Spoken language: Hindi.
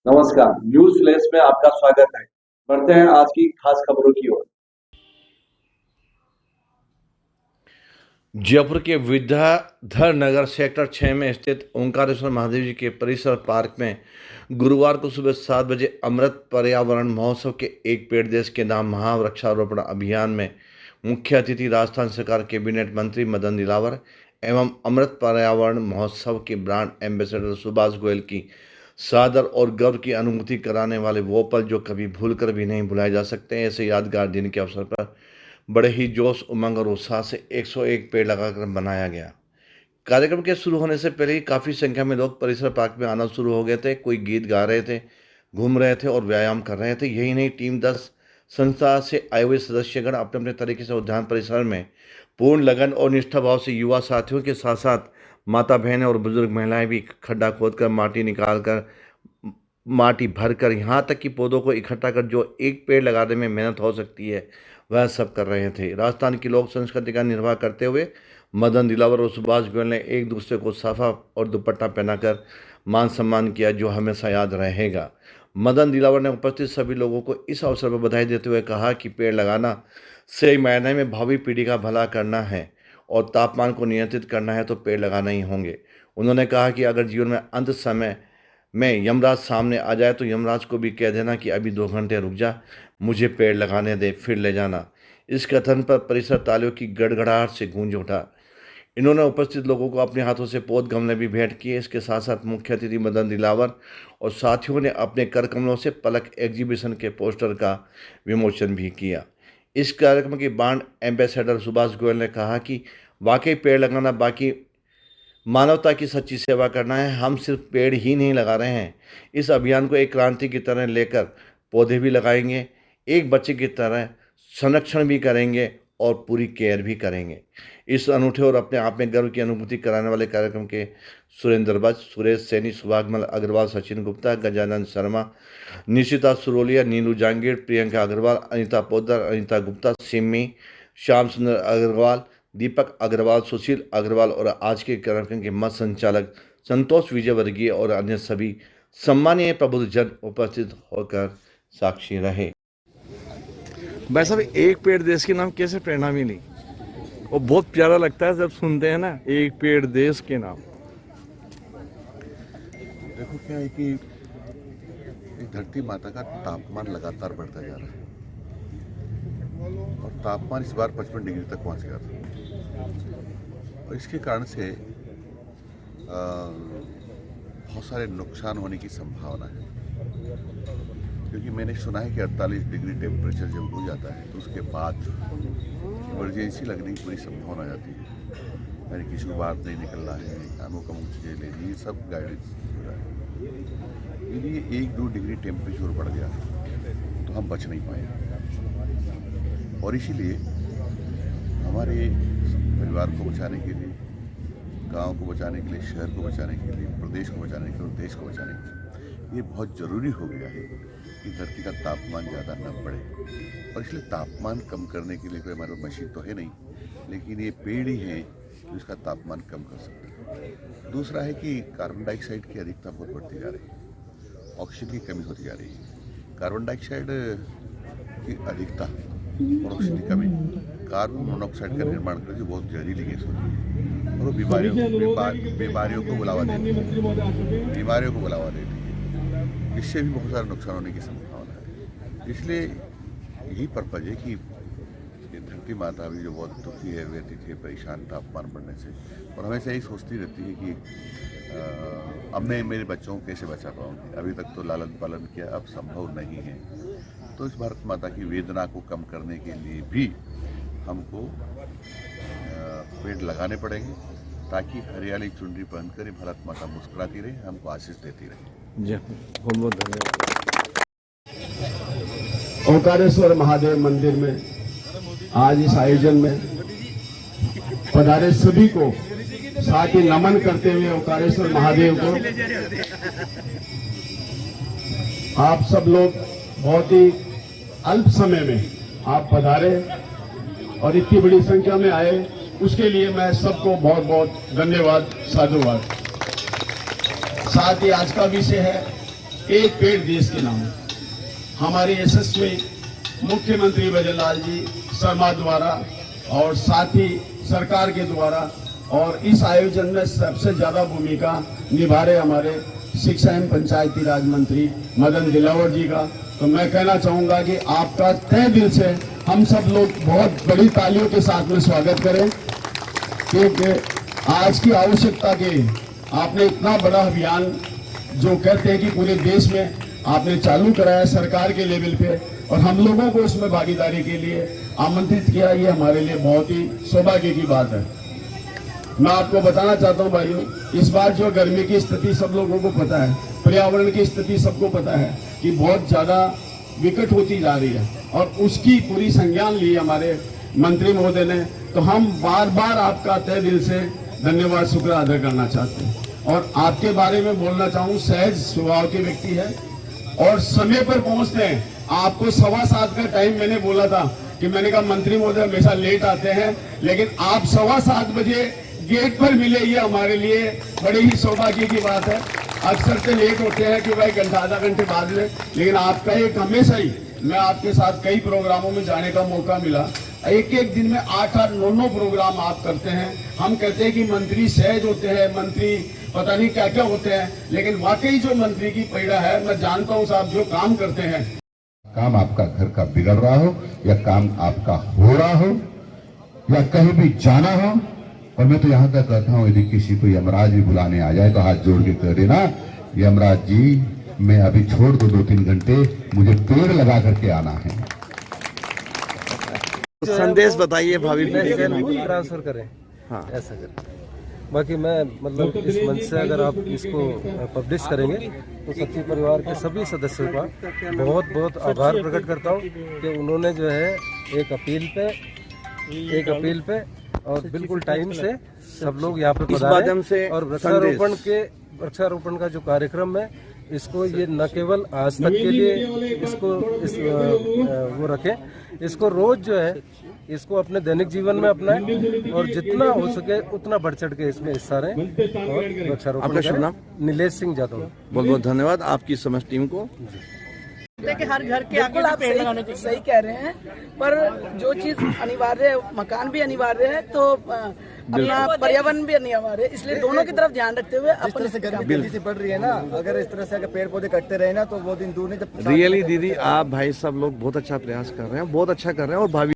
नमस्कार, न्यूज़ फ्लैश में आपका स्वागत है। बढ़ते हैं आज की खास खबरों की ओर। जयपुर के विद्याधर नगर सेक्टर 6 में स्थित ओंकारेश्वर महादेव जी के परिसर पार्क में गुरुवार को सुबह 7 बजे अमृत पर्यावरण महोत्सव के एक पेड़ देश के नाम महावृक्षारोपण अभियान में मुख्य अतिथि राजस्थान सरकार कैबिनेट मंत्री मदन दिलावर एवं अमृत पर्यावरण महोत्सव के ब्रांड एम्बेसडर सुभाष गोयल की सादर और गर्व की अनुभूति कराने वाले वो पल जो कभी भूलकर भी नहीं भुलाए जा सकते हैं। ऐसे यादगार दिन के अवसर पर बड़े ही जोश उमंग और उत्साह से 101 पेड़ लगाकर बनाया गया। कार्यक्रम के शुरू होने से पहले ही काफ़ी संख्या में लोग परिसर पार्क में आना शुरू हो गए थे। कोई गीत गा रहे थे, घूम रहे थे और व्यायाम कर रहे थे। यही नहीं, टीम 10 संस्था से आए हुए सदस्यगण अपने अपने तरीके से उद्यान परिसर में पूर्ण लगन और निष्ठा भाव से युवा साथियों के साथ साथ माता बहनें और बुजुर्ग महिलाएं भी खड्डा खोदकर माटी निकाल कर माटी भरकर यहाँ तक कि पौधों को इकट्ठा कर जो एक पेड़ लगाने में मेहनत हो सकती है वह सब कर रहे थे। राजस्थान की लोक संस्कृति का निर्वाह करते हुए मदन दिलावर और सुभाष गोयल ने एक दूसरे को साफा और दुपट्टा पहनाकर मान सम्मान किया जो हमेशा याद रहेगा। मदन दिलावर ने उपस्थित सभी लोगों को इस अवसर पर बधाई देते हुए कहा कि पेड़ लगाना सही मायने में भावी पीढ़ी का भला करना है और तापमान को नियंत्रित करना है तो पेड़ लगाना ही होंगे। उन्होंने कहा कि अगर जीवन में अंत समय में यमराज सामने आ जाए तो यमराज को भी कह देना कि अभी 2 घंटे रुक जा, मुझे पेड़ लगाने दे, फिर ले जाना। इस कथन पर परिसर तालियों की गड़गड़ाहट से गूंज उठा। इन्होंने उपस्थित लोगों को अपने हाथों से पौध गमले भी भेंट किए। इसके साथ साथ मुख्य अतिथि मदन दिलावर और साथियों ने अपने कर कमलों से पलक एग्जीबिशन के पोस्टर का विमोचन भी किया। इस कार्यक्रम के ब्रांड एम्बेसडर सुभाष गोयल ने कहा कि वाकई पेड़ लगाना बाकी मानवता की सच्ची सेवा करना है। हम सिर्फ पेड़ ही नहीं लगा रहे हैं, इस अभियान को एक क्रांति की तरह लेकर पौधे भी लगाएंगे, एक बच्चे की तरह संरक्षण भी करेंगे और पूरी केयर भी करेंगे। इस अनूठे और अपने आप में गर्व की अनुभूति कराने वाले कार्यक्रम के सुरेंद्र बज, सुरेश सैनी, सुभागमल अग्रवाल, सचिन गुप्ता, गजानंद शर्मा, निशिता सुरोलिया, नीलू जांगीर, प्रियंका अग्रवाल, अनिता पोद्दार, अनिता गुप्ता, सिमी, श्याम सुंदर अग्रवाल, दीपक अग्रवाल, सुशील अग्रवाल और आज के कार्यक्रम के मत संचालक संतोष विजयवर्गीय और अन्य सभी सम्मानीय प्रबुद्धजन उपस्थित होकर साक्षी रहे। भाई साहब, एक पेड़ देश के नाम कैसे प्रेरणा मिली? और बहुत प्यारा लगता है जब सुनते हैं ना, एक पेड़ देश के नाम। देखो क्या है कि एक धरती माता का तापमान लगातार बढ़ता जा रहा है और तापमान इस बार 55 डिग्री तक पहुंच गया था और इसके कारण से बहुत सारे नुकसान होने की संभावना है, क्योंकि मैंने सुना है कि 48 डिग्री टेम्परेचर जब हो जाता है तो उसके बाद इमरजेंसी लगने की पूरी संभावना आ जाती है। यानी किसी को बाहर नहीं निकलना है, कानों का मुँह चीज़ें लेनी, ये सब गाइडेंस हो रहा है। यदि 1-2 डिग्री टेम्परेचर बढ़ गया तो हम बच नहीं पाएंगे और इसीलिए हमारे परिवार को बचाने के लिए, गांव को बचाने के लिए, शहर को बचाने के लिए, प्रदेश को बचाने के लिए और देश को बचाने के लिए ये बहुत ज़रूरी हो गया है कि धरती का तापमान ज़्यादा न बढ़े। और इसलिए तापमान कम करने के लिए कोई हमारे मशीन तो है नहीं, लेकिन ये पेड़ ही हैं जो इसका तापमान कम कर सकते हैं। दूसरा है कि कार्बन डाइऑक्साइड की अधिकता बहुत बढ़ती जा रही है, ऑक्सीजन की कमी होती जा रही है। कार्बन डाइऑक्साइड की अधिकता और ऑक्सीजन की कमी कार्बन मोनोऑक्साइड का निर्माण करती है, बहुत जहरीली गैस होती है और वो बीमारियों को बढ़ावा देती है। इससे भी बहुत सारा नुकसान होने की संभावना है। इसलिए यही पर्पज है कि धरती माता भी जो बहुत दुखी है, व्यथित है, परेशान तापमान बढ़ने से, और हमेशा यही सोचती रहती है कि अब मैं मेरे बच्चों को कैसे बचा पाऊँगी। अभी तक तो लालन पालन किया, अब संभव नहीं है। तो इस भारत माता की वेदना को कम करने के लिए भी हमको पेड़ लगाने पड़ेंगे ताकि हरियाली चुनरी पहनकर भारत माता मुस्कुराती रहे, हमको आशीष देती रहे। जी बहुत बहुत धन्यवाद। ओंकारेश्वर महादेव मंदिर में आज इस आयोजन में पधारे सभी को साथ ही नमन करते हुए ओंकारेश्वर महादेव को आप सब लोग बहुत ही अल्प समय में आप पधारे और इतनी बड़ी संख्या में आए, उसके लिए मैं सबको बहुत बहुत धन्यवाद, साधुवाद। साथ ही आज का विषय है एक पेड़ देश के नाम हमारे यशस्वी मुख्यमंत्री भजनलाल जी शर्मा द्वारा और साथ ही सरकार के द्वारा और इस आयोजन में सबसे ज्यादा भूमिका निभा रहे हमारे शिक्षा एवं पंचायती राज मंत्री मदन दिलावर जी का। तो मैं कहना चाहूंगा कि आपका तहे दिल से हम सब लोग बहुत बड़ी तालियों के साथ में स्वागत करें, क्योंकि आज की आवश्यकता के आपने इतना बड़ा अभियान जो कहते हैं कि पूरे देश में आपने चालू कराया सरकार के लेवल पे और हम लोगों को इसमें भागीदारी के लिए आमंत्रित किया, ये हमारे लिए बहुत ही सौभाग्य की बात है। मैं आपको बताना चाहता हूं भाइयों, इस बार जो गर्मी की स्थिति सब लोगों को पता है, पर्यावरण की स्थिति सबको पता है कि बहुत ज्यादा विकट होती जा रही है और उसकी पूरी संज्ञान ली हमारे मंत्री महोदय ने। तो हम बार बार आपका तहे दिल से धन्यवाद शुक्र अदा करना चाहते हैं और आपके बारे में बोलना चाहूँ, सहज स्वभाव के व्यक्ति है और समय पर पहुंचते हैं। आपको 7:15 का टाइम मैंने बोला था कि मैंने कहा मंत्री महोदय हमेशा लेट आते हैं, लेकिन आप 7:15 बजे गेट पर मिले, ये हमारे लिए बड़े ही सौभाग्य की बात है। अक्सर से लेट होते हैं कि भाई घंटा आधा घंटे बाद में, लेकिन आपका एक हमेशा ही, मैं आपके साथ कई प्रोग्रामों में जाने का मौका मिला, एक दिन में 8-8, 9 प्रोग्राम आप करते हैं। हम कहते हैं कि मंत्री सहज होते हैं, मंत्री पता नहीं क्या क्या होते हैं, लेकिन वाकई जो मंत्री की पीड़ा है, मैं जानता हूँ साहब जो काम करते हैं। काम आपका घर का बिगड़ रहा हो या काम आपका हो रहा हो या कहीं भी जाना हो, और मैं तो यहाँ तक कहता हूँ यदि किसी को यमराज भी बुलाने आ जाए तो हाथ जोड़ के कह देना, यमराज जी मैं अभी छोड़ दो 2-3 घंटे, मुझे पेड़ लगा करके आना है। संदेश बताइए भावी पीढ़ी के लिए। ट्रांसफर करें, हाँ ऐसा करें। बाकी मैं मतलब इस मंच से अगर आप इसको पब्लिश करेंगे तो सच्ची परिवार के सभी सदस्यों का बहुत बहुत आभार प्रकट करता हूँ कि उन्होंने जो है एक अपील पे और बिल्कुल टाइम से सब लोग यहाँ पे इस माध्यम से और वृक्षारोपण का जो कार्यक्रम है, इसको ये न केवल आज तक के लिए वो रखें, इसको रोज जो है इसको अपने दैनिक जीवन में अपनाएं और जितना हो सके उतना बढ़ चढ़ के इसमें हिस्सा रहें और वृक्षारोपण आपका शुभ नाम? करें। नीलेश सिंह जादव। बहुत बहुत धन्यवाद आपकी समस्त टीम को। कि हर घर के आगे आप सही कह रहे हैं, पर जो चीज अनिवार्य है, मकान भी अनिवार्य है तो अपना पर्यावरण भी अनिवार्य है, इसलिए दोनों की तरफ ध्यान रखते हुए अपन से तेजी से बढ़ रही है ना, अगर इस तरह से अगर पेड़ पौधे कटते रहे ना तो वो दिन दूर नहीं जब रियली दीदी आप भाई सब लोग बहुत अच्छा प्रयास कर रहे हैं, बहुत अच्छा कर रहे हैं और भावी